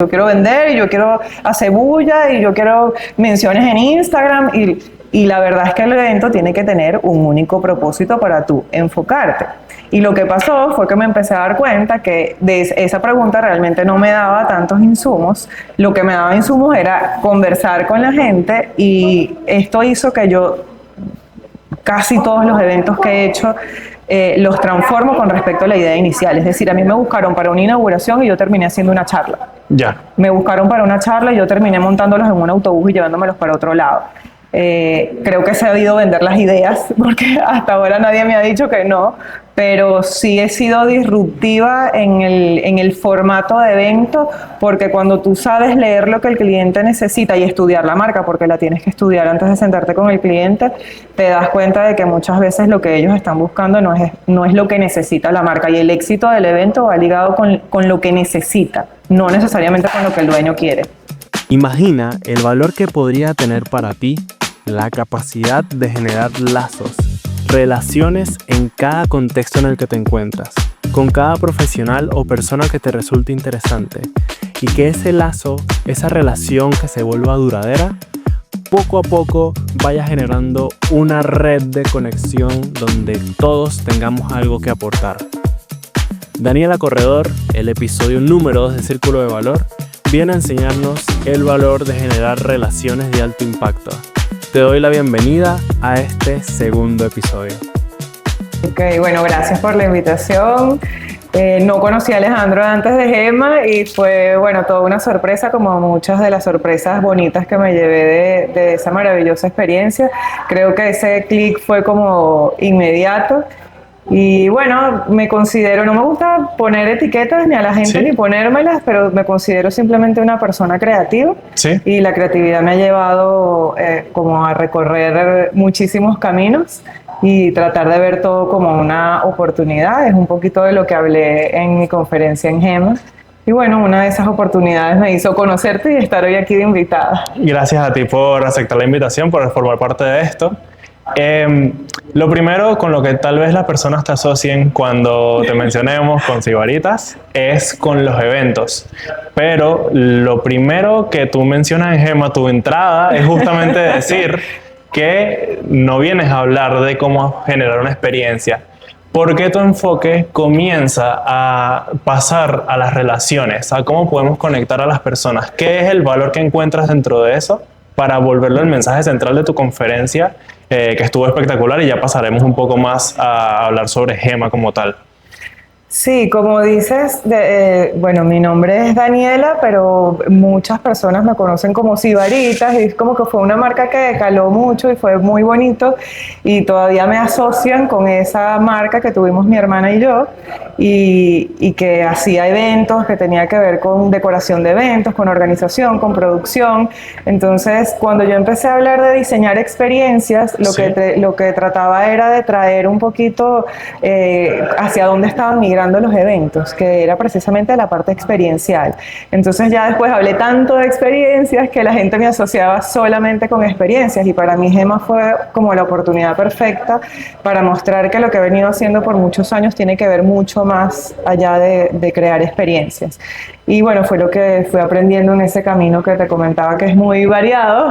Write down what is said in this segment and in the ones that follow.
yo quiero vender y yo quiero hacer bulla y yo quiero menciones en Instagram y la verdad es que el evento tiene que tener un único propósito para tú enfocarte. Y lo que pasó fue que me empecé a dar cuenta que de esa pregunta realmente no me daba tantos insumos. Lo que me daba insumos era conversar con la gente y esto hizo que yo casi todos los eventos que he hecho los transformo con respecto a la idea inicial. Es decir, a mí me buscaron para una inauguración y yo terminé haciendo una charla. Ya. Me buscaron para una charla y yo terminé montándolos en un autobús y llevándomelos para otro lado. Creo que he sabido vender las ideas porque hasta ahora nadie me ha dicho que no, pero sí he sido disruptiva en el formato de evento, porque cuando tú sabes leer lo que el cliente necesita y estudiar la marca, porque la tienes que estudiar antes de sentarte con el cliente, te das cuenta de que muchas veces lo que ellos están buscando no es lo que necesita la marca, y el éxito del evento va ligado con lo que necesita, no necesariamente con lo que el dueño quiere. Imagina el valor que podría tener para ti la capacidad de generar lazos, relaciones en cada contexto en el que te encuentras, con cada profesional o persona que te resulte interesante, y que ese lazo, esa relación que se vuelva duradera, poco a poco vaya generando una red de conexión donde todos tengamos algo que aportar. Daniela Corredor, el episodio número 2 de Círculo de Valor, viene a enseñarnos el valor de generar relaciones de alto impacto. Te doy la bienvenida a este segundo episodio. Ok, bueno, gracias por la invitación. No conocí a Alejandro antes de Gema y fue, bueno, toda una sorpresa, como muchas de las sorpresas bonitas que me llevé de esa maravillosa experiencia. Creo que ese clic fue como inmediato. Y bueno, me considero, no me gusta poner etiquetas ni a la gente ni ponérmelas, pero me considero simplemente una persona creativa. Sí. Y la creatividad me ha llevado como a recorrer muchísimos caminos y tratar de ver todo como una oportunidad. Es un poquito de lo que hablé en mi conferencia en Gema. Y bueno, una de esas oportunidades me hizo conocerte y estar hoy aquí de invitada. Gracias a ti por aceptar la invitación, por formar parte de esto. Lo primero con lo que tal vez las personas te asocien cuando te mencionemos con Sibaritas es con los eventos, pero lo primero que tú mencionas en Gema, tu entrada, es justamente decir que no vienes a hablar de cómo generar una experiencia. ¿Por qué tu enfoque comienza a pasar a las relaciones, a cómo podemos conectar a las personas? ¿Qué es el valor que encuentras dentro de eso para volverlo el mensaje central de tu conferencia, que estuvo espectacular, y ya pasaremos un poco más a hablar sobre Gema como tal? Sí, como dices, bueno, mi nombre es Daniela, pero muchas personas me conocen como Sibaritas, y es como que fue una marca que caló mucho y fue muy bonito, y todavía me asocian con esa marca que tuvimos mi hermana y yo, y que hacía eventos, que tenía que ver con decoración de eventos, con organización, con producción. Entonces, cuando yo empecé a hablar de diseñar experiencias, lo que trataba era de traer un poquito hacia dónde estaban migrando los eventos, que era precisamente la parte experiencial. Entonces ya después hablé tanto de experiencias que la gente me asociaba solamente con experiencias, y para mí Gema fue como la oportunidad perfecta para mostrar que lo que he venido haciendo por muchos años tiene que ver mucho más allá de crear experiencias. Y bueno, fue lo que fui aprendiendo en ese camino que te comentaba, que es muy variado.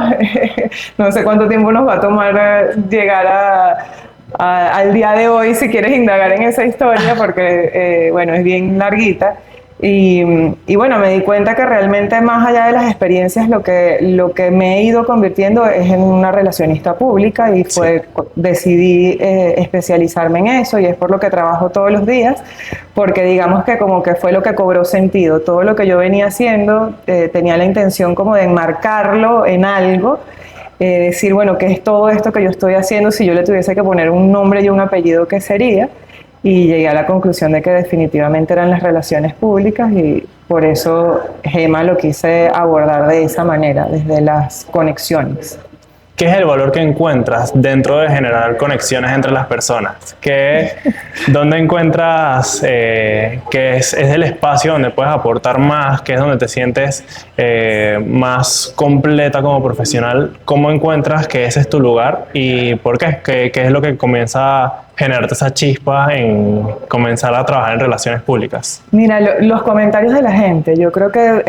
No sé cuánto tiempo nos va a tomar llegar al día de hoy, si quieres indagar en esa historia, porque bueno, es bien larguita. Y bueno, me di cuenta que realmente más allá de las experiencias, lo que me he ido convirtiendo es en una relacionista pública, y decidí especializarme en eso, y es por lo que trabajo todos los días, porque digamos que como que fue lo que cobró sentido. Todo lo que yo venía haciendo tenía la intención como de enmarcarlo en algo, decir, bueno, ¿qué es todo esto que yo estoy haciendo? Si yo le tuviese que poner un nombre y un apellido, ¿qué sería? Y llegué a la conclusión de que definitivamente eran las relaciones públicas, y por eso Gema lo quise abordar de esa manera, desde las conexiones. ¿Qué es el valor que encuentras dentro de generar conexiones entre las personas? ¿Dónde encuentras que es el espacio donde puedes aportar más, que es donde te sientes más completa como profesional? ¿Cómo encuentras que ese es tu lugar y por qué? ¿Qué es lo que comienza generarte esa chispa en comenzar a trabajar en relaciones públicas? Mira, los comentarios de la gente, yo creo que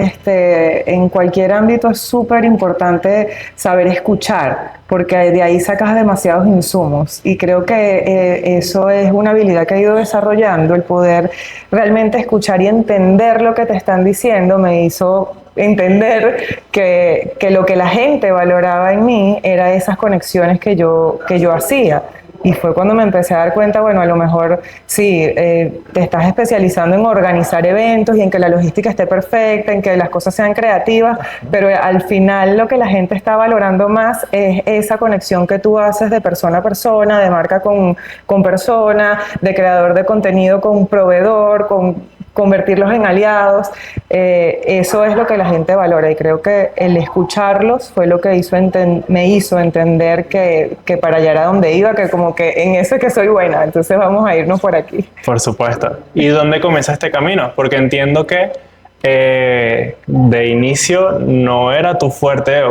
en cualquier ámbito es súper importante saber escuchar, porque de ahí sacas demasiados insumos y creo que eso es una habilidad que he ido desarrollando, el poder realmente escuchar y entender lo que te están diciendo me hizo entender que lo que la gente valoraba en mí era esas conexiones que yo hacía. Y fue cuando me empecé a dar cuenta, bueno, a lo mejor sí, te estás especializando en organizar eventos y en que la logística esté perfecta, en que las cosas sean creativas, pero al final lo que la gente está valorando más es esa conexión que tú haces de persona a persona, de marca con persona, de creador de contenido con proveedor, convertirlos en aliados. Eso es lo que la gente valora y creo que el escucharlos fue lo que me hizo entender que para allá era donde iba, que como que en eso es que soy buena, entonces vamos a irnos por aquí. Por supuesto. ¿Y dónde comienza este camino? Porque entiendo que de inicio no era tu fuerte.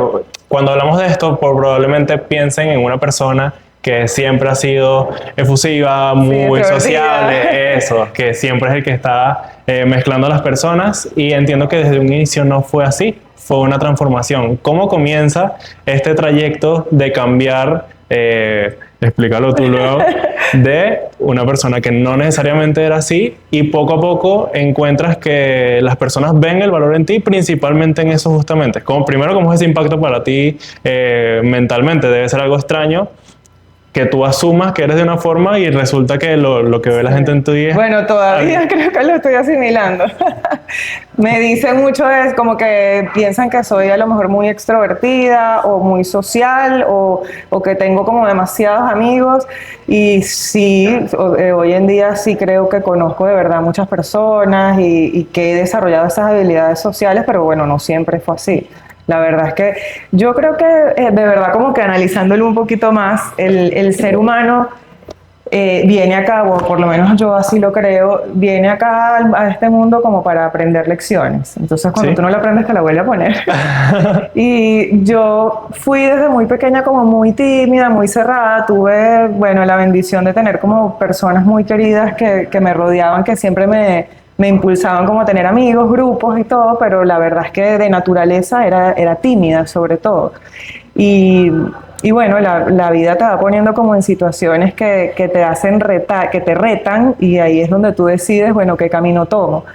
Cuando hablamos de esto, probablemente piensen en una persona que siempre ha sido efusiva, muy sociable, eso, que siempre es el que está mezclando a las personas, y entiendo que desde un inicio no fue así, fue una transformación. ¿Cómo comienza este trayecto de cambiar, explícalo tú luego, de una persona que no necesariamente era así y poco a poco encuentras que las personas ven el valor en ti, principalmente en eso justamente? Primero, ¿cómo es ese impacto para ti mentalmente? Debe ser algo extraño que tú asumas que eres de una forma y resulta que lo que ve la gente en tu día... Bueno, todavía creo que lo estoy asimilando. Me dicen mucho es como que piensan que soy a lo mejor muy extrovertida o muy social o que tengo como demasiados amigos, y sí, hoy en día sí creo que conozco de verdad muchas personas y que he desarrollado esas habilidades sociales, pero bueno, no siempre fue así. La verdad es que yo creo que de verdad como que analizándolo un poquito más, el ser humano viene acá, o por lo menos yo así lo creo, viene acá a este mundo como para aprender lecciones. Entonces cuando tú no la aprendes te la vuelve a poner. Y yo fui desde muy pequeña como muy tímida, muy cerrada. Tuve, bueno, la bendición de tener como personas muy queridas que me rodeaban, que siempre me impulsaban como a tener amigos, grupos y todo, pero la verdad es que de naturaleza era tímida sobre todo. Y bueno, la vida te va poniendo como en situaciones que te hacen que te retan, y ahí es donde tú decides, bueno, qué camino tomo.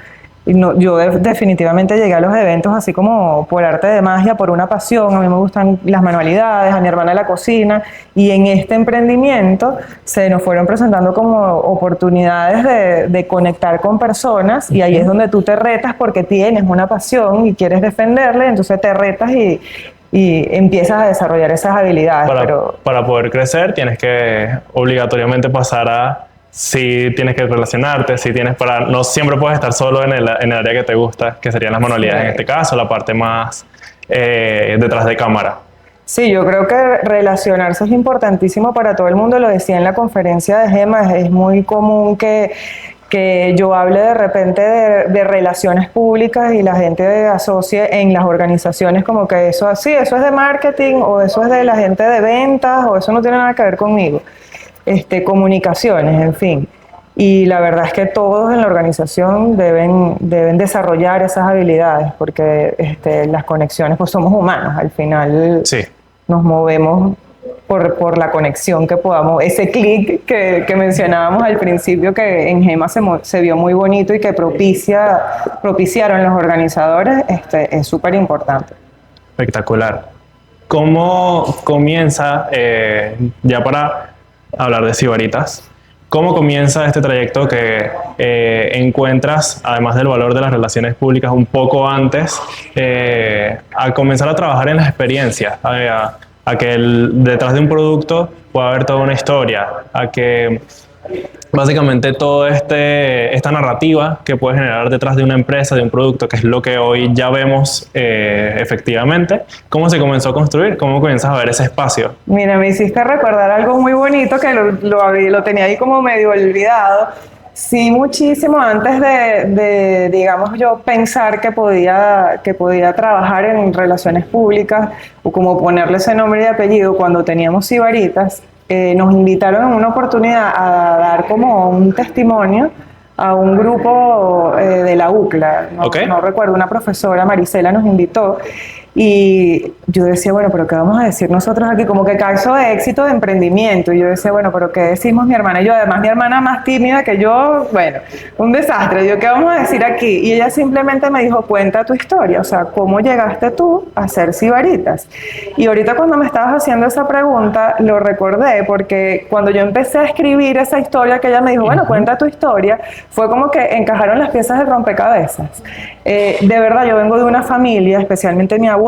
Y no, yo definitivamente llegué a los eventos así como por arte de magia, por una pasión. A mí me gustan las manualidades, a mi hermana la cocina, y en este emprendimiento se nos fueron presentando como oportunidades de conectar con personas, y ahí es donde tú te retas porque tienes una pasión y quieres defenderla, entonces te retas y empiezas a desarrollar esas habilidades. Para poder crecer tienes que obligatoriamente pasar a... Si tienes que relacionarte, si tienes no siempre puedes estar solo en el área que te gusta, que serían las manualidades en este caso, la parte más detrás de cámara. Sí, yo creo que relacionarse es importantísimo para todo el mundo. Lo decía en la conferencia de Gema, es muy común que yo hable de repente de relaciones públicas y la gente asocie en las organizaciones como que eso así, eso es de marketing, o eso es de la gente de ventas, o eso no tiene nada que ver conmigo. Comunicaciones, en fin. Y la verdad es que todos en la organización deben desarrollar esas habilidades, porque las conexiones, pues somos humanos, al final nos movemos por la conexión que podamos, ese clic que mencionábamos al principio, que en Gema se vio muy bonito y que propiciaron los organizadores, es súper importante. Espectacular. ¿Cómo comienza, ya para hablar de Sibaritas, cómo comienza este trayecto que encuentras, además del valor de las relaciones públicas, un poco antes, a comenzar a trabajar en las experiencias, a que detrás de un producto pueda haber toda una historia, a que básicamente toda esta narrativa que puede generar detrás de una empresa, de un producto, que es lo que hoy ya vemos efectivamente, cómo se comenzó a construir, cómo comienzas a ver ese espacio? Mira, me hiciste recordar algo muy bonito que lo tenía ahí como medio olvidado. Sí, muchísimo antes de digamos yo, pensar que podía trabajar en relaciones públicas o como ponerle ese nombre y apellido, cuando teníamos Sibaritas, nos invitaron en una oportunidad a dar como un testimonio a un grupo de la UCLA, no recuerdo, una profesora, Marisela, nos invitó. Y yo decía, bueno, pero ¿qué vamos a decir nosotros aquí? Como que caso de éxito de emprendimiento. Y yo decía, bueno, pero ¿qué decimos mi hermana y yo? Además, mi hermana más tímida que yo, bueno, un desastre. Yo, ¿qué vamos a decir aquí? Y ella simplemente me dijo, cuenta tu historia. O sea, ¿cómo llegaste tú a ser Sibaritas? Y ahorita cuando me estabas haciendo esa pregunta, lo recordé porque cuando yo empecé a escribir esa historia que ella me dijo, bueno, cuenta tu historia, fue como que encajaron las piezas del rompecabezas. De verdad, yo vengo de una familia, especialmente mi abuela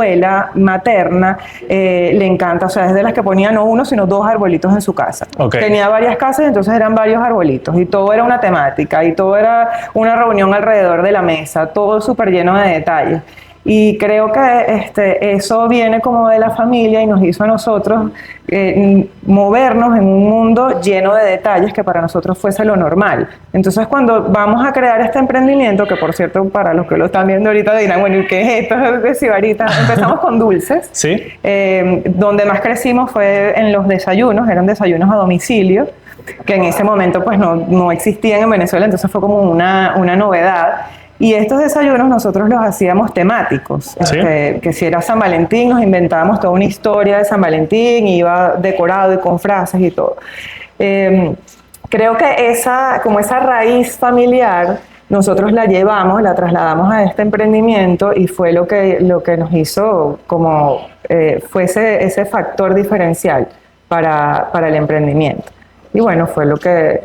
materna, le encanta, o sea, es de las que ponía no uno, sino 2 arbolitos en su casa. Tenía varias casas, entonces eran varios arbolitos, y todo era una temática, y todo era una reunión alrededor de la mesa, todo súper lleno de detalles. Y creo que eso viene como de la familia y nos hizo a nosotros movernos en un mundo lleno de detalles que para nosotros fuese lo normal. Entonces, cuando vamos a crear este emprendimiento, que por cierto, para los que lo están viendo ahorita dirán, bueno, ¿y qué es esto de Sibarita? Empezamos con dulces. ¿Sí? Donde más crecimos fue en los desayunos, eran desayunos a domicilio, que en ese momento pues no existían en Venezuela, entonces fue como una novedad. Y estos desayunos nosotros los hacíamos temáticos, ¿Sí? Que si era San Valentín nos inventábamos toda una historia de San Valentín, y iba decorado y con frases y todo. Creo que esa raíz familiar nosotros la llevamos, la trasladamos a este emprendimiento y fue lo que nos hizo como fuese ese factor diferencial para el emprendimiento. Y bueno, fue lo que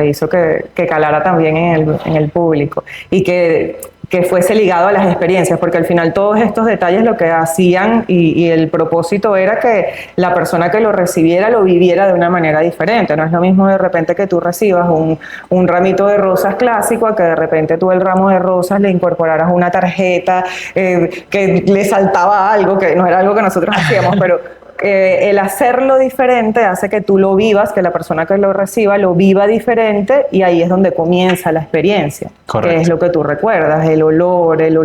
hizo que calara también en el público y que fuese ligado a las experiencias, porque al final todos estos detalles lo que hacían y el propósito era que la persona que lo recibiera lo viviera de una manera diferente. No es lo mismo de repente que tú recibas un ramito de rosas clásico a que de repente tú el ramo de rosas le incorporaras una tarjeta que le saltaba algo, que no era algo que nosotros hacíamos, pero el hacerlo diferente hace que tú lo vivas, que la persona que lo reciba lo viva diferente, y ahí es donde comienza la experiencia. Correcto. Que es lo que tú recuerdas, el olor, lo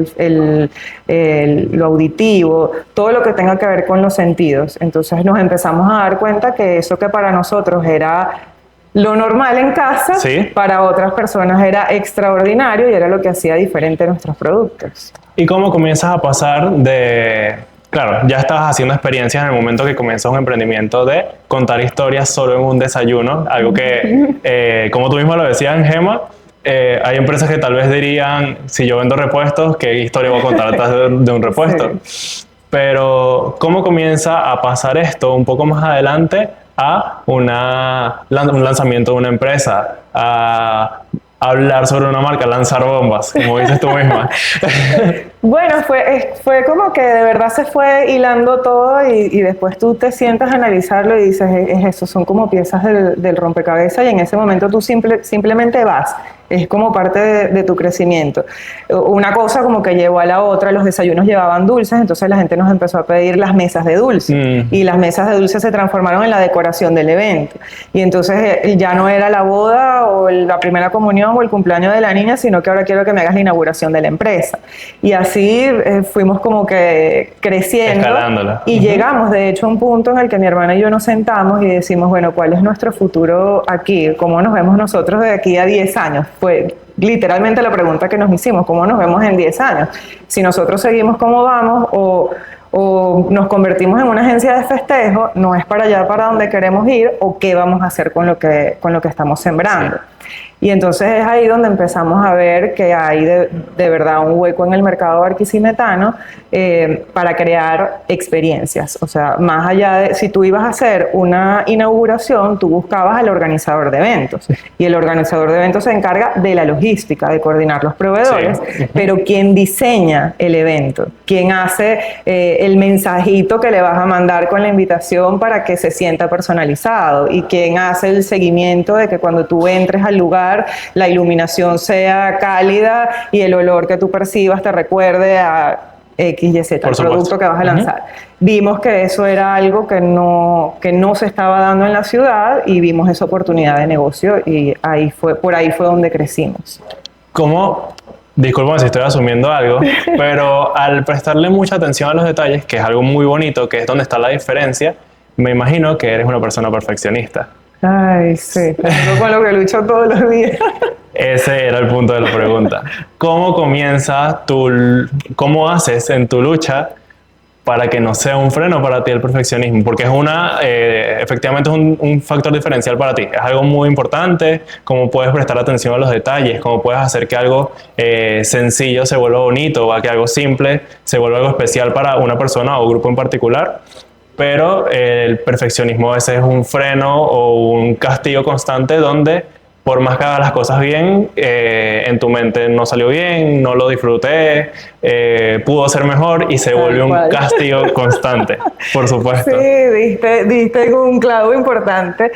auditivo, todo lo que tenga que ver con los sentidos. Entonces nos empezamos a dar cuenta que eso que para nosotros era lo normal en casa, ¿Sí? Para otras personas era extraordinario y era lo que hacía diferente nuestros productos. ¿Y cómo comienzas a pasar de... Claro, ya estabas haciendo experiencias en el momento que comienzas un emprendimiento de contar historias solo en un desayuno, algo que, como tú mismo lo decías, Gemma, hay empresas que tal vez dirían, si yo vendo repuestos, ¿qué historia voy a contar atrás de un repuesto? Sí. Pero, ¿cómo comienza a pasar esto un poco más adelante a un lanzamiento de una empresa, a hablar sobre una marca, lanzar bombas, como dices tú misma? Bueno, fue como que de verdad se fue hilando todo y después tú te sientas a analizarlo y dices, es eso, son como piezas del rompecabezas, y en ese momento tú simplemente vas. Es como parte de tu crecimiento. Una cosa como que llevó a la otra, los desayunos llevaban dulces, entonces la gente nos empezó a pedir las mesas de dulce, y las mesas de dulce se transformaron en la decoración del evento. Y entonces ya no era la boda o la primera comunión o el cumpleaños de la niña, sino que ahora quiero que me hagas la inauguración de la empresa. Y así fuimos como que creciendo. Escalándola. Y llegamos, de hecho, a un punto en el que mi hermana y yo nos sentamos y decimos, bueno, ¿cuál es nuestro futuro aquí? ¿Cómo nos vemos nosotros de aquí a 10 años? Fue literalmente la pregunta que nos hicimos, ¿cómo nos vemos en 10 años? Si nosotros seguimos como vamos o nos convertimos en una agencia de festejo, no es para allá para donde queremos ir, o qué vamos a hacer con lo que estamos sembrando. Sí. Y entonces es ahí donde empezamos a ver que hay de verdad un hueco en el mercado barquisimetano para crear experiencias. O sea, más allá de, si tú ibas a hacer una inauguración, tú buscabas al organizador de eventos. Y el organizador de eventos se encarga de la logística, de coordinar los proveedores, sí. Pero ¿quién diseña el evento? ¿Quién hace el mensajito que le vas a mandar con la invitación para que se sienta personalizado? ¿Y quién hace el seguimiento de que cuando tú entres al lugar la iluminación sea cálida y el olor que tú percibas te recuerde a X, Y, Z, el producto que vas a lanzar? Vimos que eso era algo que no se estaba dando en la ciudad, y vimos esa oportunidad de negocio, y por ahí fue donde crecimos. ¿Cómo? Disculpa si estoy asumiendo algo, pero al prestarle mucha atención a los detalles, que es algo muy bonito, que es donde está la diferencia, me imagino que eres una persona perfeccionista. Ay, sí, algo con lo que lucho todos los días. Ese era el punto de la pregunta. ¿Cómo haces en tu lucha para que no sea un freno para ti el perfeccionismo? Porque efectivamente es un factor diferencial para ti. Es algo muy importante, cómo puedes prestar atención a los detalles, cómo puedes hacer que algo sencillo se vuelva bonito, o que algo simple se vuelva algo especial para una persona o grupo en particular. Pero el perfeccionismo a veces es un freno o un castigo constante donde por más que hagas las cosas bien, en tu mente no salió bien, no lo disfruté, pudo ser mejor y se vuelve un castigo constante, por supuesto. Sí, diste un clavo importante.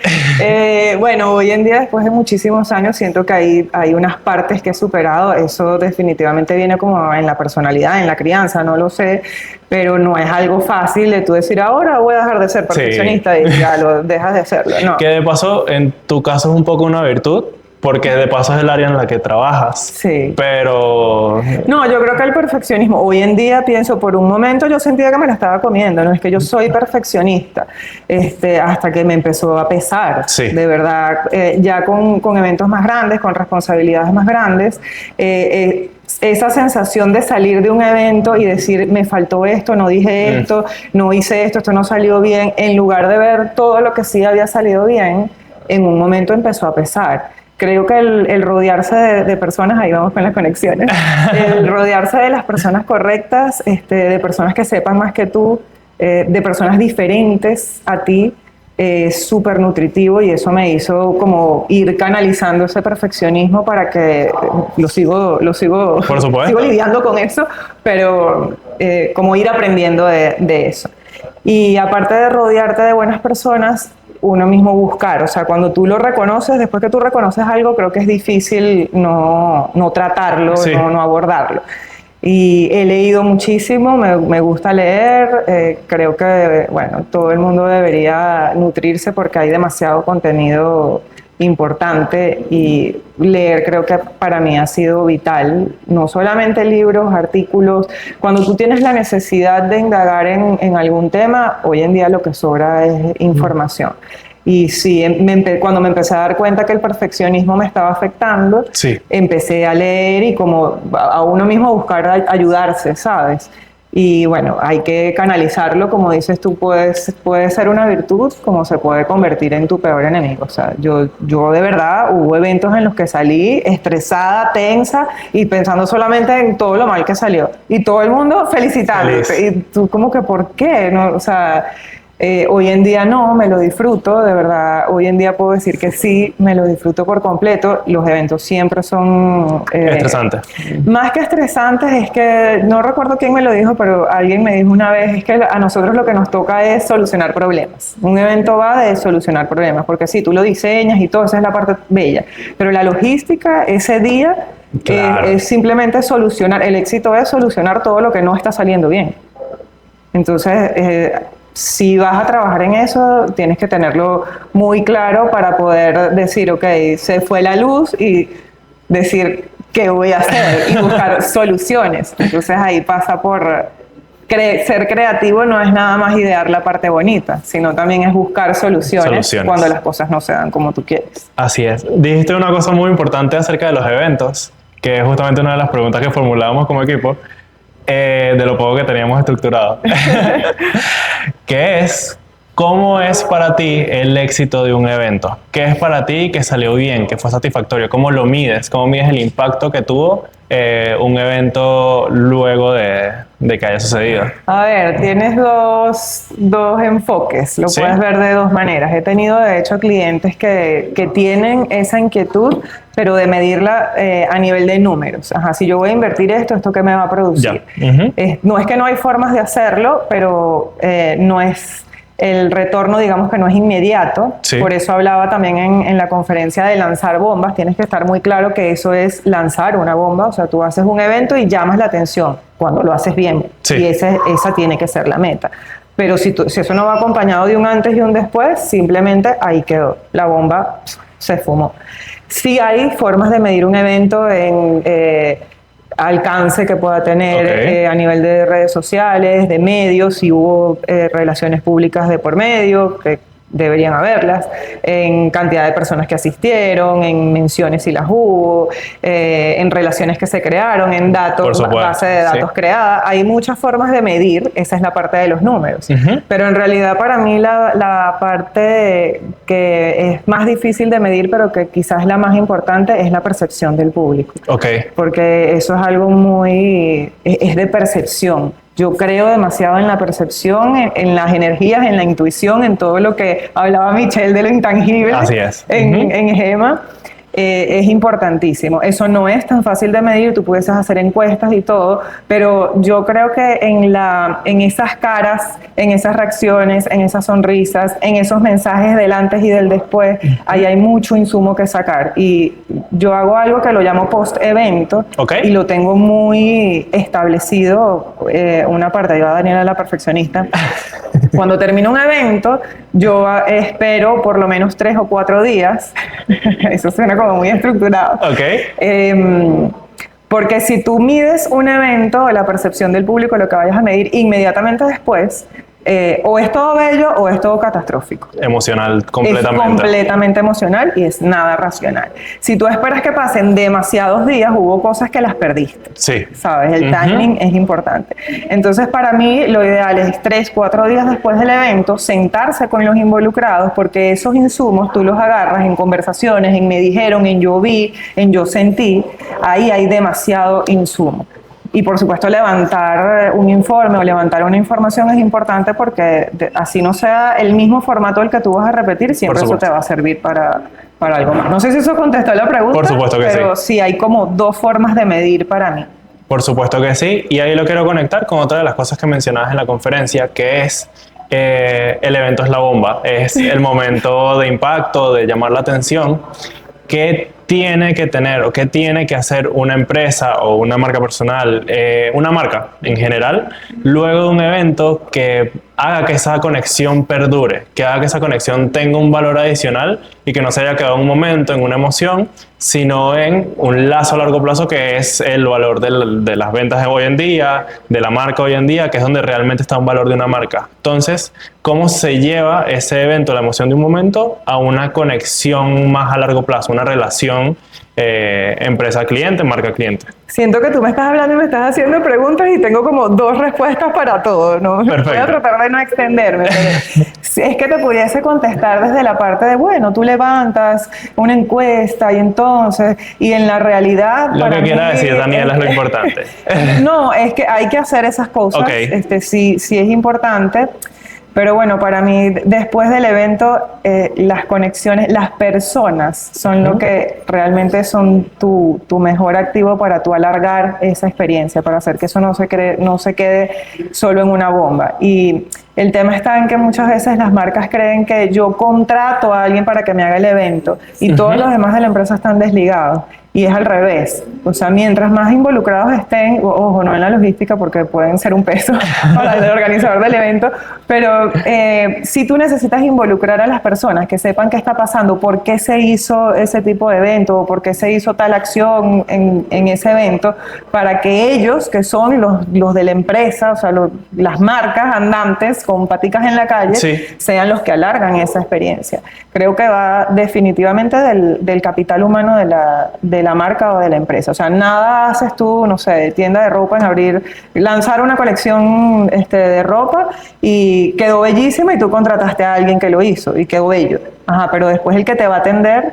Bueno, hoy en día, después de muchísimos años, siento que hay unas partes que he superado. Eso definitivamente viene como en la personalidad, en la crianza, no lo sé, pero no es algo fácil de tú decir, ahora voy a dejar de ser perfeccionista y ya lo dejas de hacerlo. No. Que de paso, en tu caso es un poco una virtud, porque de paso es el área en la que trabajas. Sí. Pero... No, yo creo que el perfeccionismo, hoy en día pienso, por un momento yo sentía que me la estaba comiendo, no es que yo soy perfeccionista, hasta que me empezó a pesar, sí. De verdad, ya con eventos más grandes, con responsabilidades más grandes, esa sensación de salir de un evento y decir, me faltó esto, no dije esto, no hice esto, esto no salió bien, en lugar de ver todo lo que sí había salido bien, en un momento empezó a pesar. Creo que el rodearse de personas, ahí vamos con las conexiones, el rodearse de las personas correctas, de personas que sepan más que tú, de personas diferentes a ti, es súper nutritivo y eso me hizo como ir canalizando ese perfeccionismo para que lo sigo por supuesto. Sigo lidiando con eso, pero como ir aprendiendo de eso. Y aparte de rodearte de buenas personas, uno mismo buscar, o sea, cuando tú lo reconoces, después que tú reconoces algo, creo que es difícil no tratarlo, sí. no abordarlo. Y he leído muchísimo, me gusta leer, creo que, bueno, todo el mundo debería nutrirse porque hay demasiado contenido importante y leer creo que para mí ha sido vital, no solamente libros, artículos, cuando tú tienes la necesidad de indagar en algún tema, hoy en día lo que sobra es información. Y sí, cuando me empecé a dar cuenta que el perfeccionismo me estaba afectando, sí. Empecé a leer y como a uno mismo a buscar ayudarse, ¿sabes? Y bueno, hay que canalizarlo, como dices tú, puede ser una virtud como se puede convertir en tu peor enemigo. O sea, yo de verdad hubo eventos en los que salí estresada, tensa y pensando solamente en todo lo mal que salió. Y todo el mundo felicitándote. Y tú como que, ¿por qué? No, o sea... hoy en día no, me lo disfruto, de verdad, hoy en día puedo decir que sí, me lo disfruto por completo, los eventos siempre son... estresantes. Más que estresantes, es que, no recuerdo quién me lo dijo, pero alguien me dijo una vez, es que a nosotros lo que nos toca es solucionar problemas. Un evento va de solucionar problemas, porque sí, tú lo diseñas y todo, esa es la parte bella, pero la logística, ese día, claro. Es simplemente solucionar, el éxito es solucionar todo lo que no está saliendo bien. Entonces... si vas a trabajar en eso, tienes que tenerlo muy claro para poder decir, ok, se fue la luz y decir qué voy a hacer y buscar soluciones. Entonces ahí pasa por ser creativo, no es nada más idear la parte bonita, sino también es buscar soluciones cuando las cosas no se dan como tú quieres. Así es. Dijiste una cosa muy importante acerca de los eventos, que es justamente una de las preguntas que formulábamos como equipo, de lo poco que teníamos estructurado. Que es, ¿cómo es para ti el éxito de un evento? ¿Qué es para ti que salió bien, que fue satisfactorio? ¿Cómo lo mides? ¿Cómo mides el impacto que tuvo un evento luego de que haya sucedido? A ver, tienes dos enfoques, lo puedes ver de dos maneras. He tenido de hecho clientes que tienen esa inquietud, pero de medirla a nivel de números. Ajá, si yo voy a invertir ¿esto qué me va a producir? No es que no hay formas de hacerlo, pero no es... el retorno, digamos que no es inmediato, sí. Por eso hablaba también en la conferencia de lanzar bombas, tienes que estar muy claro que eso es lanzar una bomba, o sea, tú haces un evento y llamas la atención cuando lo haces bien, sí. Y esa tiene que ser la meta. Pero si eso no va acompañado de un antes y un después, simplemente ahí quedó, la bomba se fumó. Sí hay formas de medir un evento alcance que pueda tener Ok. a nivel de redes sociales, de medios, si hubo relaciones públicas de por medio, que deberían haberlas, en cantidad de personas que asistieron, en menciones si las hubo, en relaciones que se crearon, en datos, Por supuesto, base de datos sí. creada. Hay muchas formas de medir, esa es la parte de los números. Ujú. Pero en realidad para mí la parte que es más difícil de medir, pero que quizás es la más importante, es la percepción del público. Ok. Porque eso es algo muy, es de percepción. Yo creo demasiado en la percepción, en las energías, en la intuición, en todo lo que hablaba Michelle de lo intangible Así es. en, Ujú. en Gema. Es importantísimo. Eso no es tan fácil de medir, tú puedes hacer encuestas y todo, pero yo creo que en esas caras, en esas reacciones, en esas sonrisas, en esos mensajes del antes y del después, ahí hay mucho insumo que sacar. Y yo hago algo que lo llamo post-evento Ok. y lo tengo muy establecido, una parte, yo a Daniela la perfeccionista. Cuando termino un evento, yo espero por lo menos 3 o 4 días. Eso suena como muy estructurado. Ok. Porque si tú mides un evento, la percepción del público, lo que vayas a medir inmediatamente después, o es todo bello o es todo catastrófico. Emocional, Es completamente. completamente emocional y es nada racional. Si tú esperas que pasen demasiados días, hubo cosas que las perdiste. Sí. ¿Sabes? El Ujú. timing es importante. Entonces, para mí, lo ideal es 3, 4 días después del evento, sentarse con los involucrados, porque esos insumos tú los agarras en conversaciones, en me dijeron, en yo vi, en yo sentí. Ahí hay demasiado insumo. Y por supuesto levantar un informe o levantar una información es importante porque así no sea el mismo formato el que tú vas a repetir, siempre eso supuesto. te va a servir para algo más. No sé si eso contestó la pregunta, Por supuesto que pero sí. sí hay como 2 formas de medir para mí. Por supuesto que sí, y ahí lo quiero conectar con otra de las cosas que mencionabas en la conferencia, que es el evento es la bomba, es el momento de impacto, de llamar la atención. ¿Qué tiene que tener o qué tiene que hacer una empresa o una marca personal, una marca en general, luego de un evento que haga que esa conexión perdure, que haga que esa conexión tenga un valor adicional y que no se haya quedado en un momento, en una emoción, sino en un lazo a largo plazo que es el valor de las ventas de hoy en día, de la marca hoy en día, que es donde realmente está un valor de una marca. Entonces, ¿cómo se lleva ese evento, la emoción de un momento, a una conexión más a largo plazo, una relación empresa-cliente, marca-cliente? Siento que tú me estás hablando y me estás haciendo preguntas y tengo como 2 respuestas para todo, ¿no? Perfecto. Voy a tratar de no extenderme, pero si es que te pudiese contestar desde la parte de, bueno, tú levantas una encuesta y entonces, y en la realidad... Lo para que quiera mí, decir Daniela es lo importante. No, es que hay que hacer esas cosas, Ok. Sí, sí es importante. Pero bueno, para mí, después del evento, las conexiones, las personas son lo que realmente son tu mejor activo para tú alargar esa experiencia, para hacer que eso no se quede solo en una bomba. Y el tema está en que muchas veces las marcas creen que yo contrato a alguien para que me haga el evento y todos los demás de la empresa están desligados. Y es al revés. O sea, mientras más involucrados estén, ojo, no en la logística porque pueden ser un peso para el organizador del evento, pero si tú necesitas involucrar a las personas que sepan qué está pasando, por qué se hizo ese tipo de evento, o por qué se hizo tal acción en ese evento, para que ellos, que son los de la empresa, o sea, las marcas andantes con paticas en la calle, Sí. sean los que alargan esa experiencia. Creo que va definitivamente del capital humano de la marca o de la empresa. O sea, nada haces tú, no sé, de tienda de ropa en lanzar una colección de ropa y quedó bellísima y tú contrataste a alguien que lo hizo y quedó bello. Ajá, pero después el que te va a atender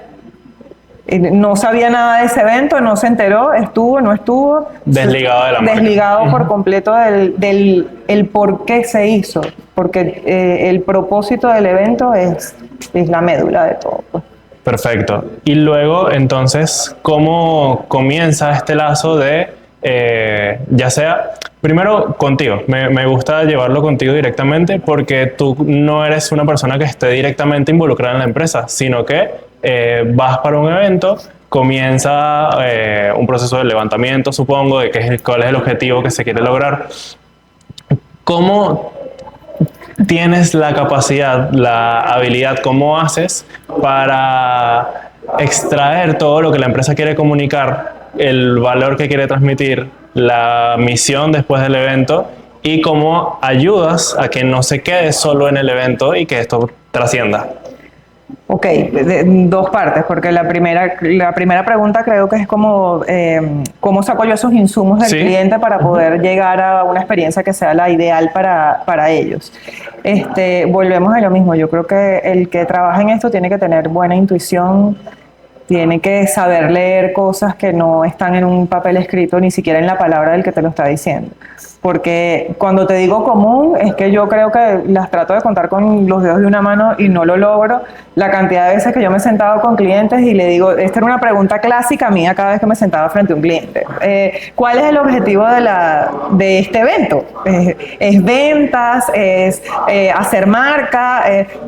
no sabía nada de ese evento, no se enteró, estuvo, no estuvo. Desligado de la marca. Desligado por completo del por qué se hizo, porque el propósito del evento es la médula de todo, pues. Perfecto. Y luego, entonces, ¿cómo comienza este lazo de, ya sea, primero contigo? Me gusta llevarlo contigo directamente porque tú no eres una persona que esté directamente involucrada en la empresa, sino que vas para un evento, comienza un proceso de levantamiento, supongo, de cuál es el objetivo que se quiere lograr. ¿Cómo tienes la capacidad, la habilidad, cómo haces para extraer todo lo que la empresa quiere comunicar el valor que quiere transmitir, la misión después del evento y cómo ayudas a que no se quede solo en el evento y que esto trascienda. Ok, dos partes, porque la primera pregunta creo que es como, ¿cómo saco yo esos insumos del cliente para poder llegar a una experiencia que sea la ideal para ellos? Volvemos a lo mismo, yo creo que el que trabaja en esto tiene que tener buena intuición, tiene que saber leer cosas que no están en un papel escrito, ni siquiera en la palabra del que te lo está diciendo. Porque cuando te digo común, es que yo creo que las trato de contar con los dedos de una mano y no lo logro. La cantidad de veces que yo me he sentado con clientes y le digo, esta era una pregunta clásica mía cada vez que me sentaba frente a un cliente. ¿Cuál es el objetivo de este evento? ¿Es ventas? ¿Es hacer marca?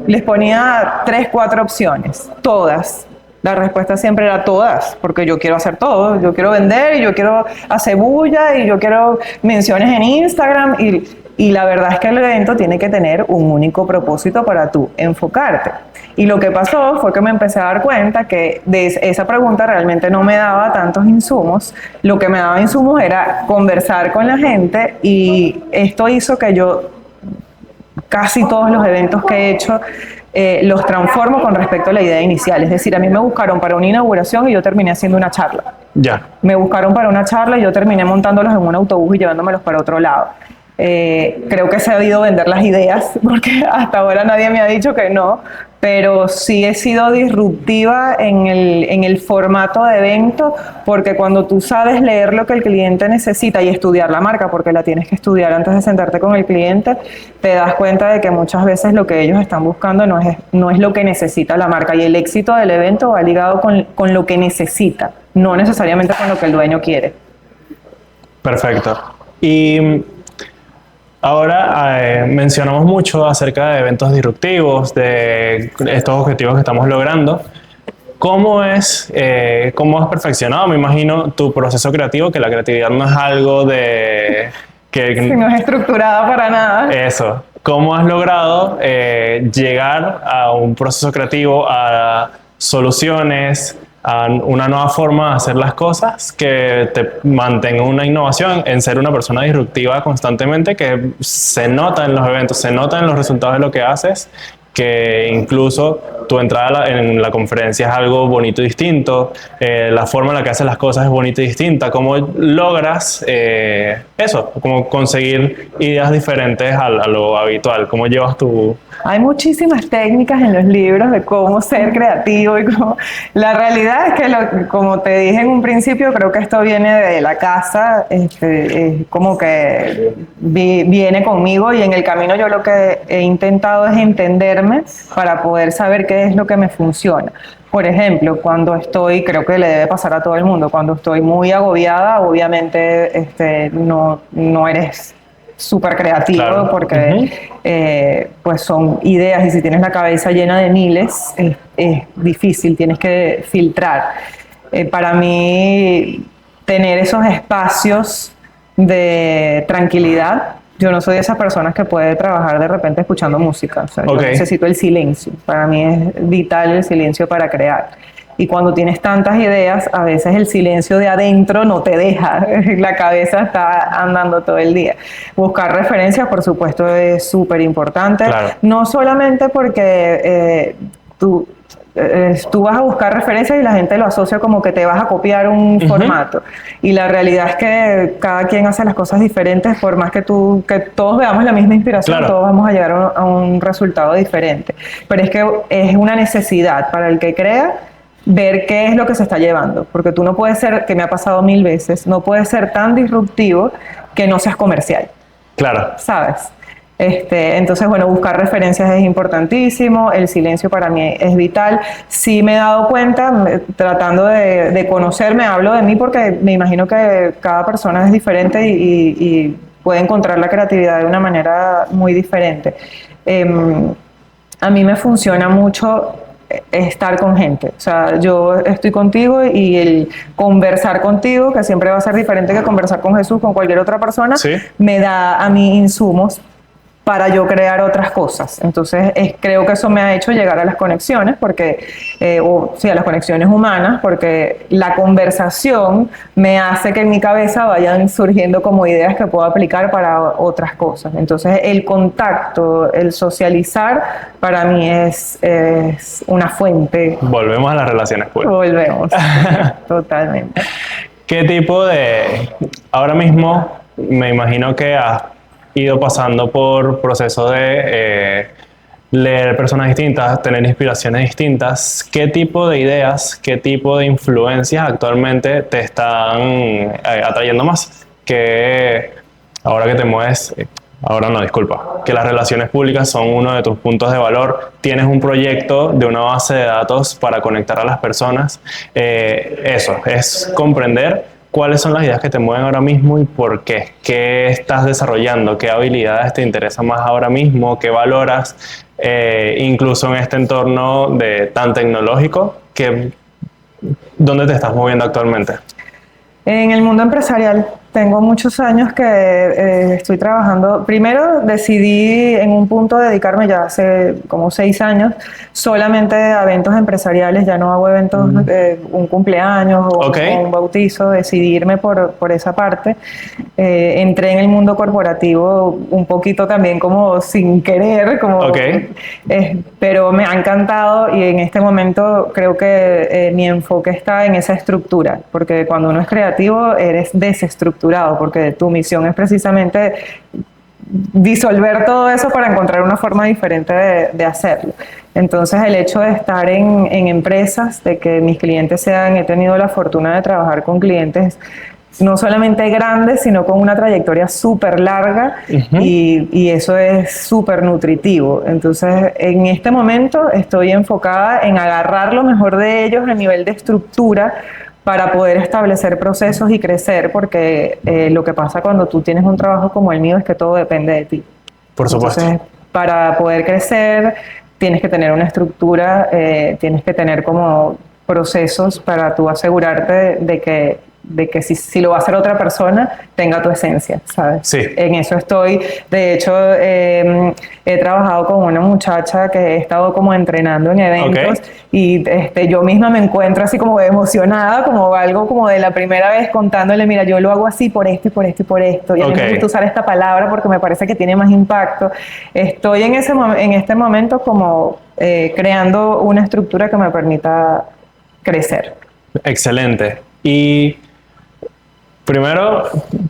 Les ponía 3, 4 opciones, todas. La respuesta siempre era todas, porque yo quiero hacer todo. Yo quiero vender, y yo quiero hacer bulla, y yo quiero menciones en Instagram. Y la verdad es que el evento tiene que tener un único propósito para tú enfocarte. Y lo que pasó fue que me empecé a dar cuenta que de esa pregunta realmente no me daba tantos insumos. Lo que me daba insumos era conversar con la gente, y esto hizo que yo casi todos los eventos que he hecho los transformo con respecto a la idea inicial. Es decir, a mí me buscaron para una inauguración y yo terminé haciendo una charla. Ya. Me buscaron para una charla y yo terminé montándolos en un autobús y llevándomelos para otro lado. Creo que he sabido vender las ideas, porque hasta ahora nadie me ha dicho que no, pero sí he sido disruptiva en el formato de evento, porque cuando tú sabes leer lo que el cliente necesita y estudiar la marca, porque la tienes que estudiar antes de sentarte con el cliente, te das cuenta de que muchas veces lo que ellos están buscando no es lo que necesita la marca, y el éxito del evento va ligado con lo que necesita, no necesariamente con lo que el dueño quiere. Perfecto. Y ahora mencionamos mucho acerca de eventos disruptivos, de estos objetivos que estamos logrando. ¿Cómo has perfeccionado, me imagino, tu proceso creativo? Que la creatividad no es algo Sí, no es estructurada para nada. Eso. ¿Cómo has logrado llegar a un proceso creativo, a soluciones, a una nueva forma de hacer las cosas que te mantenga una innovación, en ser una persona disruptiva constantemente, que se nota en los eventos, se nota en los resultados de lo que haces, que incluso tu entrada en la conferencia es algo bonito y distinto, la forma en la que haces las cosas es bonita y distinta? ¿Cómo logras eso? ¿Cómo conseguir ideas diferentes a lo habitual? ¿Cómo llevas tu...? Hay muchísimas técnicas en los libros de cómo ser creativo y cómo... La realidad es que, como te dije en un principio, creo que esto viene de la casa, como que viene conmigo, y en el camino yo lo que he intentado es entenderme para poder saber qué es lo que me funciona. Por ejemplo, cuando creo que le debe pasar a todo el mundo, cuando estoy muy agobiada, obviamente no eres súper creativo, claro, porque pues son ideas, y si tienes la cabeza llena de miles, es difícil, tienes que filtrar. Para mí, tener esos espacios de tranquilidad, yo no soy de esas personas que puede trabajar de repente escuchando música, o sea, yo necesito el silencio. Para mí es vital el silencio para crear. Y cuando tienes tantas ideas, a veces el silencio de adentro no te deja, la cabeza está andando todo el día. Buscar referencias, por supuesto, es súper importante, claro. No solamente porque tú vas a buscar referencias y la gente lo asocia como que te vas a copiar un formato. Y la realidad es que cada quien hace las cosas diferentes, por más que todos veamos la misma inspiración, claro, todos vamos a llegar a un resultado diferente. Pero es que es una necesidad para el que crea ver qué es lo que se está llevando, porque tú no puedes ser, que me ha pasado 1000 veces, no puedes ser tan disruptivo que no seas comercial. Claro. ¿Sabes? Entonces, bueno, buscar referencias es importantísimo, el silencio para mí es vital. Sí me he dado cuenta, tratando de conocerme, hablo de mí porque me imagino que cada persona es diferente y puede encontrar la creatividad de una manera muy diferente. A mí me funciona mucho estar con gente, o sea, yo estoy contigo y el conversar contigo, que siempre va a ser diferente que conversar con Jesús, con cualquier otra persona, ¿sí?, me da a mí insumos para yo crear otras cosas. Entonces, creo que eso me ha hecho llegar a las conexiones, porque, a las conexiones humanas, porque la conversación me hace que en mi cabeza vayan surgiendo como ideas que puedo aplicar para otras cosas. Entonces, el contacto, el socializar, para mí es una fuente. Volvemos a las relaciones públicas. Volvemos, totalmente. ¿Qué tipo de... Ahora mismo me imagino que has ido pasando por procesos de leer personas distintas, tener inspiraciones distintas. ¿Qué tipo de ideas, qué tipo de influencias actualmente te están atrayendo más? Que ahora que te mueves, ahora no, disculpa, que las relaciones públicas son uno de tus puntos de valor, tienes un proyecto de una base de datos para conectar a las personas. Eso, es comprender ¿cuáles son las ideas que te mueven ahora mismo y por qué? ¿Qué estás desarrollando? ¿Qué habilidades te interesan más ahora mismo? ¿Qué valoras? Incluso en este entorno tan tecnológico, ¿dónde te estás moviendo actualmente? En el mundo empresarial. Tengo muchos años que estoy trabajando. Primero decidí en un punto dedicarme ya hace como 6 años solamente a eventos empresariales. Ya no hago eventos, un cumpleaños o un bautizo. Decidí irme por esa parte. Entré en el mundo corporativo un poquito también como sin querer, pero me ha encantado y en este momento creo que mi enfoque está en esa estructura, porque cuando uno es creativo eres desestructurado, porque tu misión es precisamente disolver todo eso para encontrar una forma diferente de hacerlo. Entonces, el hecho de estar en empresas, de que mis clientes he tenido la fortuna de trabajar con clientes no solamente grandes, sino con una trayectoria súper larga, y eso es súper nutritivo. Entonces, en este momento estoy enfocada en agarrar lo mejor de ellos a nivel de estructura, para poder establecer procesos y crecer, porque lo que pasa cuando tú tienes un trabajo como el mío es que todo depende de ti. Por supuesto. Entonces, para poder crecer, tienes que tener una estructura, tienes que tener como procesos para tú asegurarte de que si lo va a hacer otra persona, tenga tu esencia, ¿sabes? Sí. En eso estoy. De hecho, he trabajado con una muchacha que he estado como entrenando en eventos, y yo misma me encuentro así como emocionada, como algo como de la primera vez, contándole, mira, yo lo hago así por esto y por esto y por esto, y a mí me gusta usar esta palabra porque me parece que tiene más impacto. Estoy en este momento como creando una estructura que me permita crecer. Excelente. Y primero,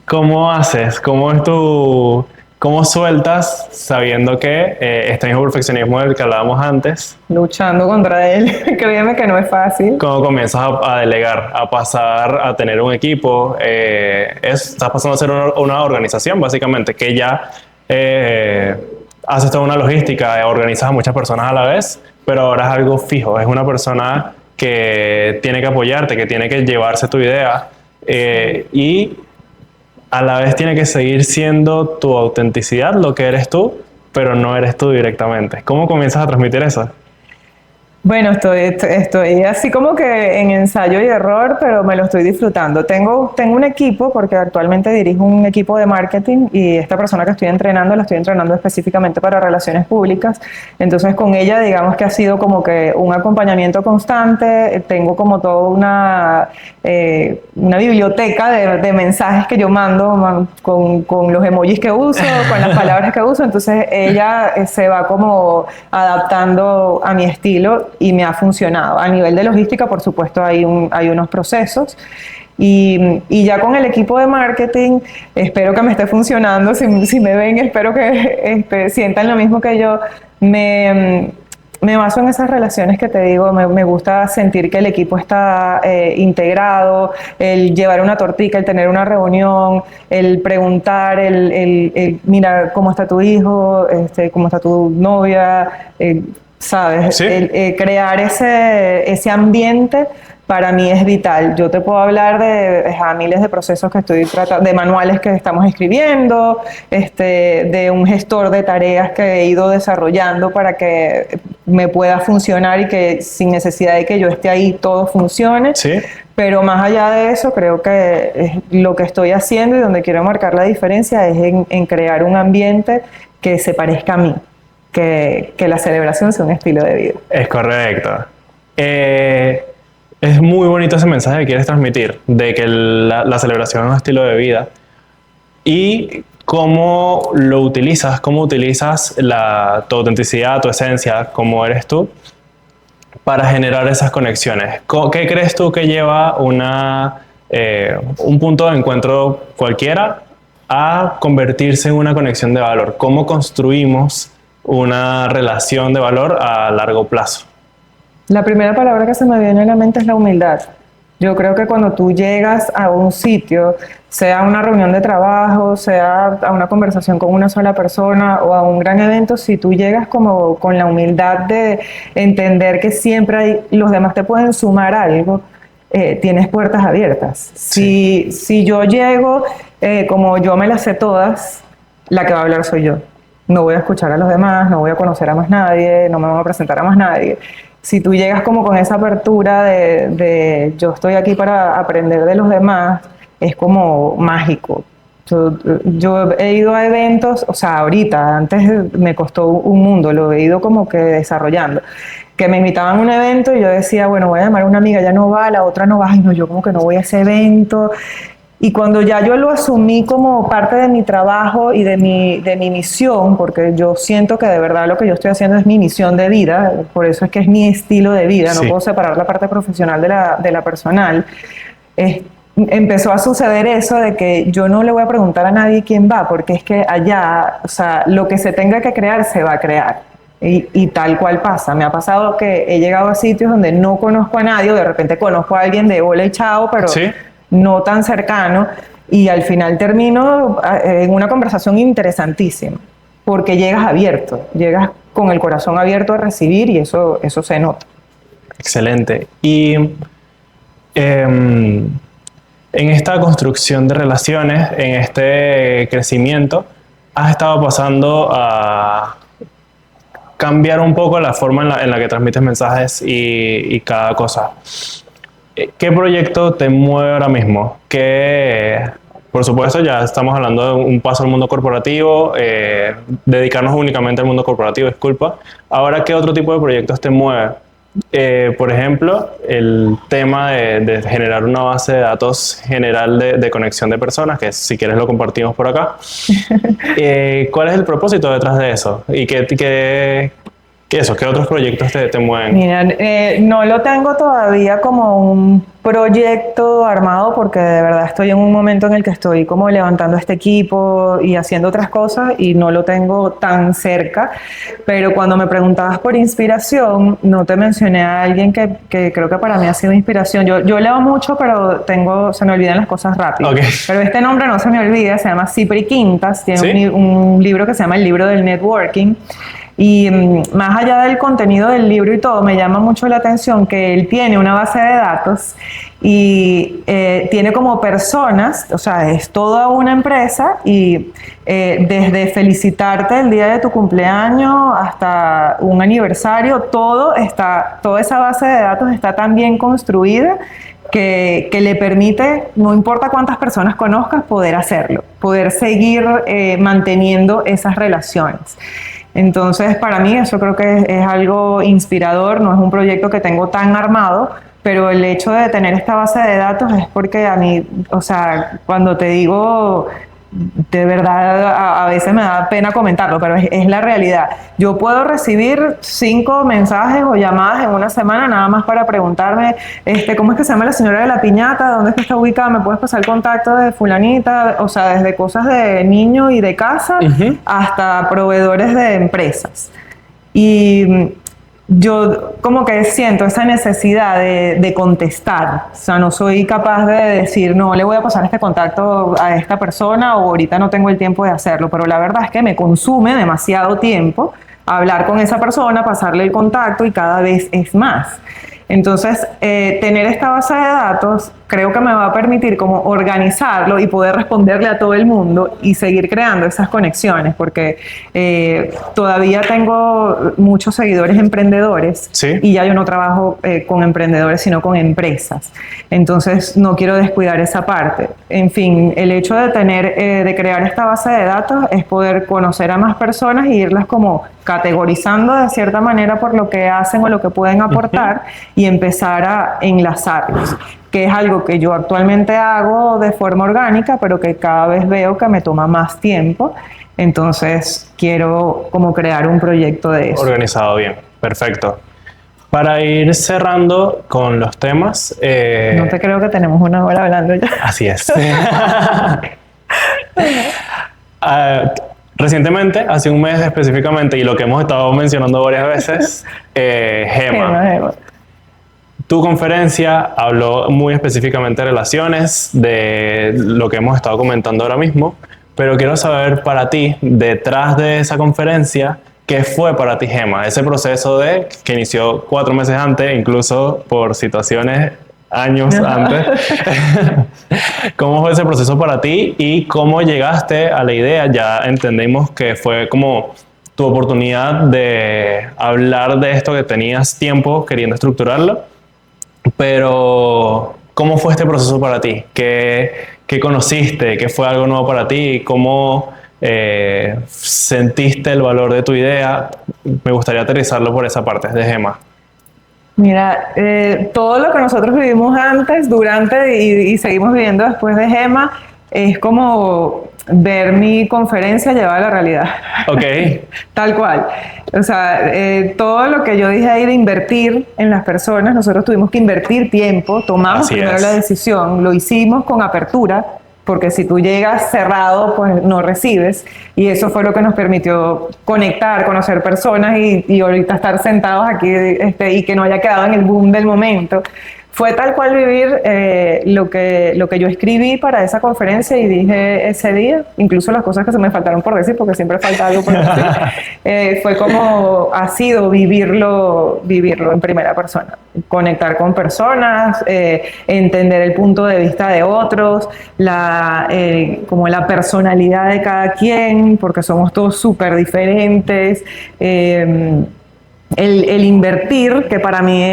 ¿cómo haces? ¿Cómo sueltas sabiendo que este mismo perfeccionismo del que hablábamos antes? Luchando contra él. Créeme que no es fácil. ¿Cómo comienzas a delegar, a pasar a tener un equipo? Estás pasando a ser una organización, básicamente, que ya haces toda una logística, organizas a muchas personas a la vez, pero ahora es algo fijo, es una persona que tiene que apoyarte, que tiene que llevarse tu idea, y a la vez tiene que seguir siendo tu autenticidad, lo que eres tú, pero no eres tú directamente. ¿Cómo comienzas a transmitir eso? Bueno, estoy así como que en ensayo y error, pero me lo estoy disfrutando. Tengo un equipo, porque actualmente dirijo un equipo de marketing, y esta persona que la estoy entrenando específicamente para relaciones públicas. Entonces, con ella, digamos que ha sido como que un acompañamiento constante. Tengo como toda una biblioteca de mensajes que yo mando con los emojis que uso, con las palabras que uso. Entonces, ella se va como adaptando a mi estilo, y me ha funcionado. A nivel de logística, por supuesto, hay unos procesos. Y ya con el equipo de marketing, espero que me esté funcionando. Si me ven, espero que sientan lo mismo que yo. Me baso en esas relaciones que te digo. Me gusta sentir que el equipo está integrado, el llevar una tortica, el tener una reunión, el preguntar, el mira cómo está tu hijo, cómo está tu novia, ¿sabes? ¿Sí? Crear ese ambiente para mí es vital. Yo te puedo hablar de miles de procesos que estoy tratando, de manuales que estamos escribiendo, de un gestor de tareas que he ido desarrollando para que me pueda funcionar y que sin necesidad de que yo esté ahí todo funcione. Sí. Pero más allá de eso, creo que lo que estoy haciendo y donde quiero marcar la diferencia es en crear un ambiente que se parezca a mí, que la celebración sea un estilo de vida. Es correcto. Es muy bonito ese mensaje que quieres transmitir, de que la celebración es un estilo de vida. Y cómo lo utilizas, cómo utilizas tu autenticidad, tu esencia, cómo eres tú, para generar esas conexiones. ¿Qué crees tú que lleva un punto de encuentro cualquiera a convertirse en una conexión de valor? ¿Cómo construimos una relación de valor a largo plazo? La primera palabra que se me viene a la mente es la humildad. Yo creo que cuando tú llegas a un sitio, sea una reunión de trabajo, sea a una conversación con una sola persona o a un gran evento, si tú llegas como con la humildad de entender que siempre los demás te pueden sumar algo, tienes puertas abiertas. Sí. Si yo llego como yo me las sé todas, la que va a hablar soy yo. No voy a escuchar a los demás, no voy a conocer a más nadie, no me voy a presentar a más nadie. Si tú llegas como con esa apertura de yo estoy aquí para aprender de los demás, es como mágico. Yo he ido a eventos, o sea, ahorita, antes me costó un mundo, lo he ido como que desarrollando. Que me invitaban a un evento y yo decía, bueno, voy a llamar a una amiga, ya no va, la otra no va, y no, yo como que no voy a ese evento. Y cuando ya yo lo asumí como parte de mi trabajo y de mi misión, porque yo siento que de verdad lo que yo estoy haciendo es mi misión de vida, por eso es que es mi estilo de vida, no puedo separar la parte profesional de la personal, empezó a suceder eso de que yo no le voy a preguntar a nadie quién va, porque es que allá, o sea, lo que se tenga que crear, se va a crear. Y tal cual pasa. Me ha pasado que he llegado a sitios donde no conozco a nadie, o de repente conozco a alguien de hola y chao, pero... ¿Sí? No tan cercano, y al final termino en una conversación interesantísima, porque llegas abierto, llegas con el corazón abierto a recibir y eso se nota. Excelente. Y en esta construcción de relaciones, en este crecimiento, has estado pasando a cambiar un poco la forma en la que transmites mensajes y cada cosa. ¿Qué proyecto te mueve ahora mismo? Por supuesto, ya estamos hablando de un paso al mundo corporativo, dedicarnos únicamente al mundo corporativo, disculpa. Ahora, ¿qué otro tipo de proyectos te mueve? Por ejemplo, el tema de generar una base de datos general de conexión de personas, que si quieres lo compartimos por acá. ¿Cuál es el propósito detrás de eso? ¿Y qué otros proyectos te mueven? Mira, no lo tengo todavía como un proyecto armado porque de verdad estoy en un momento en el que estoy como levantando este equipo y haciendo otras cosas y no lo tengo tan cerca, pero cuando me preguntabas por inspiración, no te mencioné a alguien que creo que para mí ha sido inspiración. Yo leo mucho, pero se me olvidan las cosas rápido. Okay. Pero este nombre no se me olvida, se llama Cipri Quintas, tiene ¿sí? un libro que se llama El Libro del Networking. Y más allá del contenido del libro y todo, me llama mucho la atención que él tiene una base de datos y tiene como personas, o sea, es toda una empresa y desde felicitarte el día de tu cumpleaños hasta un aniversario, toda esa base de datos está tan bien construida que le permite, no importa cuántas personas conozcas, poder hacerlo, poder seguir manteniendo esas relaciones. Entonces, para mí eso creo que es algo inspirador, no es un proyecto que tengo tan armado, pero el hecho de tener esta base de datos es porque a mí, o sea, cuando te digo, de verdad a veces me da pena comentarlo, pero es la realidad. Yo puedo recibir 5 mensajes o llamadas en una semana nada más para preguntarme, ¿cómo es que se llama la señora de la piñata? ¿Dónde es que está ubicada? ¿Me puedes pasar el contacto de fulanita? O sea, desde cosas de niño y de casa hasta proveedores de empresas. Y yo como que siento esa necesidad de contestar, o sea, no soy capaz de decir, no, le voy a pasar este contacto a esta persona o ahorita no tengo el tiempo de hacerlo, pero la verdad es que me consume demasiado tiempo hablar con esa persona, pasarle el contacto y cada vez es más. Entonces, tener esta base de datos creo que me va a permitir como organizarlo y poder responderle a todo el mundo y seguir creando esas conexiones, porque todavía tengo muchos seguidores emprendedores. Sí. Y ya yo no trabajo con emprendedores, sino con empresas. Entonces, no quiero descuidar esa parte. En fin, el hecho de de crear esta base de datos es poder conocer a más personas y irlas como categorizando de cierta manera por lo que hacen o lo que pueden aportar y empezar a enlazarlos, que es algo que yo actualmente hago de forma orgánica, pero que cada vez veo que me toma más tiempo. Entonces, quiero como crear un proyecto de eso. Organizado bien, perfecto. Para ir cerrando con los temas... No te creo que tenemos 1 hora hablando ya. Así es. Recientemente, hace un mes específicamente, y lo que hemos estado mencionando varias veces, Gema. Tu conferencia habló muy específicamente de relaciones, de lo que hemos estado comentando ahora mismo, pero quiero saber para ti, detrás de esa conferencia, ¿qué fue para ti Gema? Ese proceso que inició 4 meses antes, incluso por situaciones años antes. ¿Cómo fue ese proceso para ti y cómo llegaste a la idea? Ya entendimos que fue como tu oportunidad de hablar de esto que tenías tiempo queriendo estructurarlo, pero ¿cómo fue este proceso para ti? ¿Qué conociste? ¿Qué fue algo nuevo para ti? ¿Cómo sentiste el valor de tu idea? Me gustaría aterrizarlo por esa parte de Gema. Mira, todo lo que nosotros vivimos antes, durante y seguimos viviendo después de Gema es como ver mi conferencia llevada a la realidad. Ok. Tal cual. O sea, todo lo que yo dije ahí de invertir en las personas, nosotros tuvimos que invertir tiempo, tomamos primero la decisión, lo hicimos con apertura, porque si tú llegas cerrado, pues no recibes. Y eso fue lo que nos permitió conectar, conocer personas y ahorita estar sentados aquí y que no haya quedado en el boom del momento. Fue tal cual vivir lo que yo escribí para esa conferencia y dije ese día, incluso las cosas que se me faltaron por decir, porque siempre falta algo por decir. Fue como ha sido vivirlo en primera persona. Conectar con personas, entender el punto de vista de otros, como la personalidad de cada quien, porque somos todos súper diferentes. El invertir, que para mí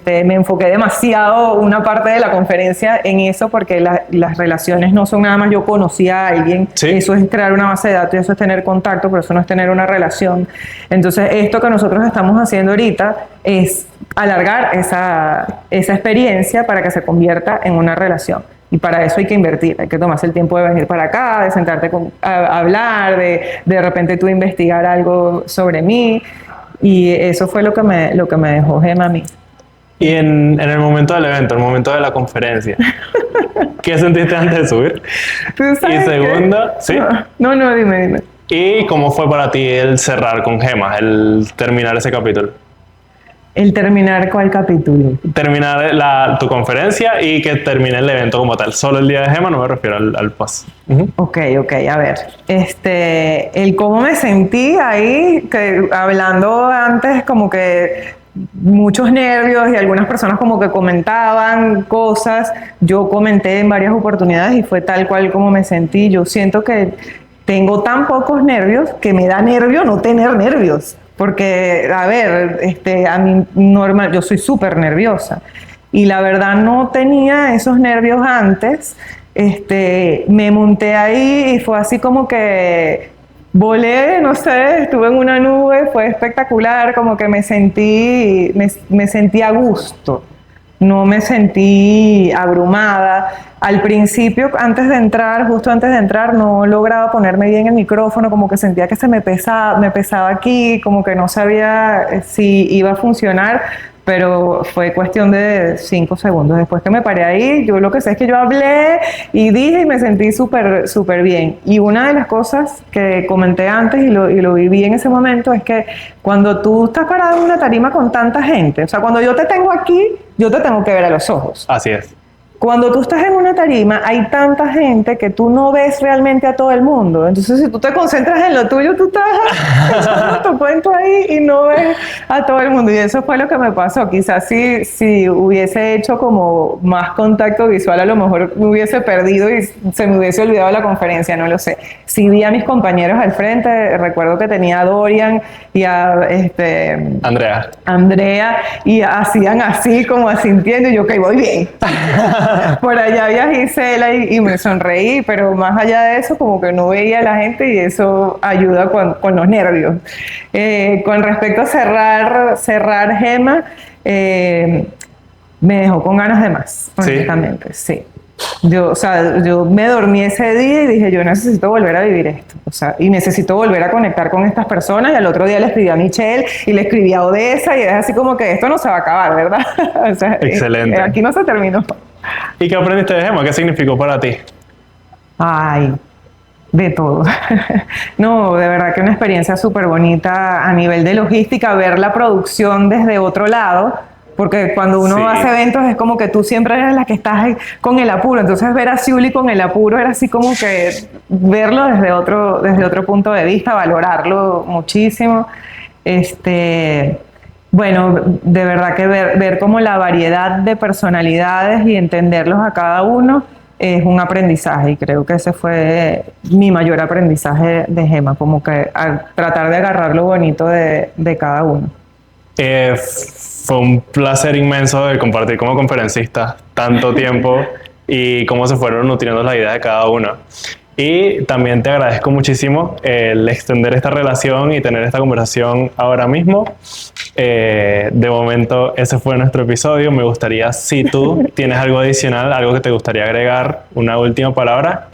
me enfoqué demasiado una parte de la conferencia en eso, porque las relaciones no son nada más yo conocí a alguien, ¿sí? Eso es crear una base de datos, eso es tener contacto, pero eso no es tener una relación. Entonces, esto que nosotros estamos haciendo ahorita es alargar esa experiencia para que se convierta en una relación. Y para eso hay que invertir, hay que tomarse el tiempo de venir para acá, de sentarte a hablar, de repente tú investigar algo sobre mí. Y eso fue lo que me dejó Gema a mí. Y en el momento del evento, en el momento de la conferencia, ¿qué sentiste antes de subir? Y segunda, ¿sí? No, dime. ¿Y cómo fue para ti el cerrar con Gema, el terminar ese capítulo? ¿El terminar cuál capítulo? Terminar tu conferencia y que termine el evento como tal. Solo el día de Gema, no me refiero al post. Ok, a ver. El cómo me sentí ahí, que hablando antes como que muchos nervios y algunas personas como que comentaban cosas. Yo comenté en varias oportunidades y fue tal cual como me sentí. Yo siento que tengo tan pocos nervios que me da nervio no tener nervios. Porque, a ver, a mí normal, yo soy súper nerviosa y la verdad no tenía esos nervios antes. Me monté ahí y fue así como que volé, no sé, estuve en una nube, fue espectacular, como que me sentí a gusto. No me sentí abrumada. Al principio, justo antes de entrar, no lograba ponerme bien el micrófono, como que sentía que me pesaba aquí, como que no sabía si iba a funcionar, pero fue cuestión de 5 segundos. Después que me paré ahí, yo lo que sé es que yo hablé y dije y me sentí súper, súper bien. Y una de las cosas que comenté antes y lo viví en ese momento es que cuando tú estás parado en una tarima con tanta gente, o sea, cuando yo te tengo aquí, yo te tengo que ver a los ojos. Así es. Cuando tú estás en una tarima, hay tanta gente que tú no ves realmente a todo el mundo. Entonces, si tú te concentras en lo tuyo, tú estás echando tu lo cuento ahí y no ves a todo el mundo. Y eso fue lo que me pasó. Quizás si hubiese hecho como más contacto visual, a lo mejor me hubiese perdido y se me hubiese olvidado la conferencia, no lo sé. Sí vi a mis compañeros al frente, recuerdo que tenía a Dorian y a Andrea, y hacían así como asintiendo y yo, ok, voy bien. Por allá había Gisela y me sonreí, pero más allá de eso como que no veía a la gente y eso ayuda con los nervios. Con respecto a cerrar Gema, me dejó con ganas de más, honestamente, sí. Yo me dormí ese día y dije, yo necesito volver a vivir esto, y necesito volver a conectar con estas personas, y al otro día le escribí a Michelle y le escribí a Odessa, y es así como que esto no se va a acabar, ¿verdad? Excelente. Aquí no se terminó. ¿Y qué aprendiste de Gema? ¿Qué significó para ti? Ay, de todo. No, de verdad que una experiencia súper bonita a nivel de logística, ver la producción desde otro lado, porque cuando uno hace eventos es como que tú siempre eres la que estás con el apuro, entonces ver a Siuli con el apuro era así como que verlo desde otro punto de vista, valorarlo muchísimo. Bueno, de verdad que ver como la variedad de personalidades y entenderlos a cada uno es un aprendizaje, y creo que ese fue mi mayor aprendizaje de Gema, como que tratar de agarrar lo bonito de cada uno. Fue un placer inmenso de compartir como conferencista tanto tiempo y cómo se fueron nutriendo las ideas de cada uno. Y también te agradezco muchísimo el extender esta relación y tener esta conversación ahora mismo. De momento, ese fue nuestro episodio. Me gustaría, si tú tienes algo adicional, algo que te gustaría agregar, una última palabra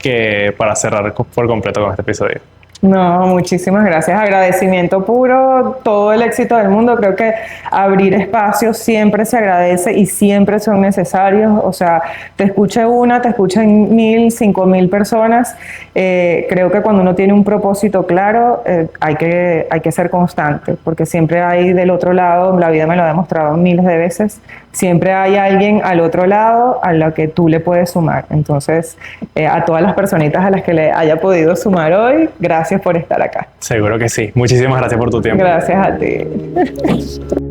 para cerrar por completo con este episodio. No, muchísimas gracias. Agradecimiento puro, todo el éxito del mundo. Creo que abrir espacios siempre se agradece y siempre son necesarios. O sea, te escuchen 1.000, 5.000 personas. Creo que cuando uno tiene un propósito claro, hay que ser constante, porque siempre hay del otro lado, la vida me lo ha demostrado miles de veces, siempre hay alguien al otro lado a la que tú le puedes sumar. Entonces, a todas las personitas a las que le haya podido sumar hoy, gracias por estar acá. Seguro que sí. Muchísimas gracias por tu tiempo. Gracias a ti.